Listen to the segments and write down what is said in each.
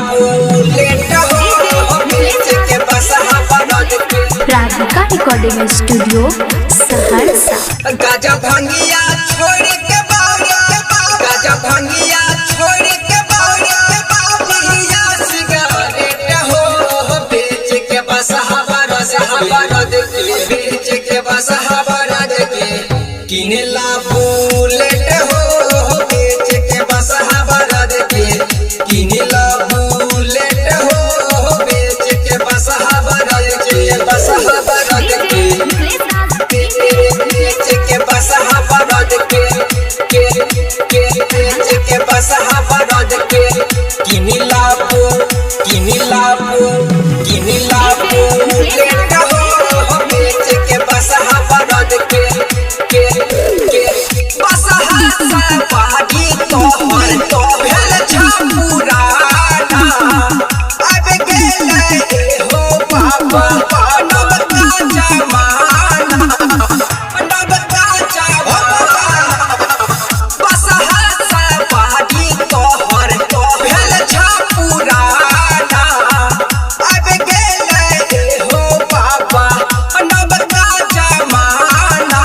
Bullet हो बेच के बसहा बरद के। Radhika recording studio Saharsa. गाजा भांगिया छोड़ के बाबा, गाजा भांगिया छोड़ के बाबा, पिया सिगरेट हो बेच के बसहा बरद के, बेच के बसहा बरद के। किनेला बुलेट हो बेच के बसहा बरद के, किनेला बुलेट हो बेच के बसहा बरद के, बसहा बरद के, बेच के बसहा बरद के, बेच के बसहा बरद के। किनेला बुलेट हो बेच के बसहा बरद के, बसहा सवारी तोहर तो भेल छपुराना। अब गेलै हो बाबा नवका जमाना, नवका जमाना। बसहा सवारी तोहर तो भेल छपुराना। अब गेलै हो बाबा नवका जमाना।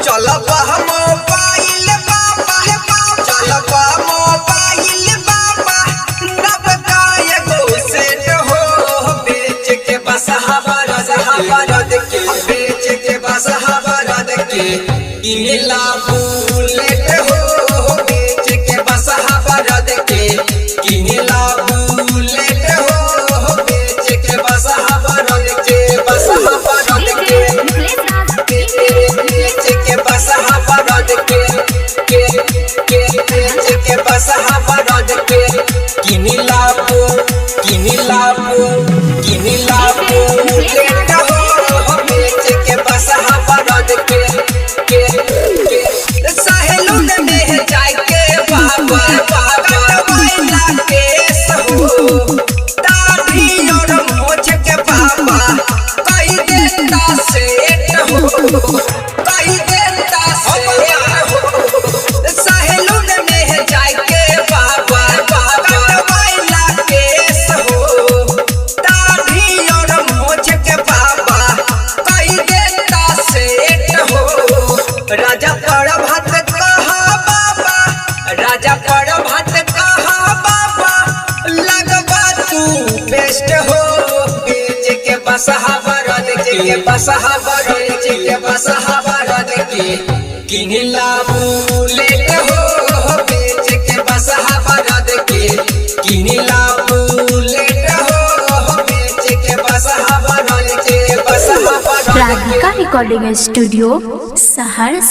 चलब मोबाइल बाबा, चलब मोबाइल बाबा, नवका एगो सेट हो बेच के बसहा बरद के, बेच के बसहा बरद के। किनेला बुलेट हो बेच के बसहा बरद के, किनेला बुलेट हो बेच के बसहा बरद के, बसहा बरद के, बेच के बसहा बरद के, बेच के बसहा बरद के। किनेला बुलेट हो बेच के बसहा बरद के। सहेलून में जाके बाबा कटवाइला केस हो, दाढ़ी और मोछ के बाबा कई देता सेट हो, कई देता सेट हो। सहेलून में जाके बाबा कटवाइला केस हो, दाढ़ी और मोछ के बाबा कई देता सेट हो। राजा पर भात कहा बाबा, राजा पर भात कहा बाबा, लगवा तू बेस्ट हो बेच के बसहा बरद के, बसहा बरद के, बसहा बरद के। किनेला बुलेट हो बेच के बसहा बरद के, किनेला बुलेट हो बेच के बसहा बरद के, बसहा बरद के। Radhika recording studio Saharsa.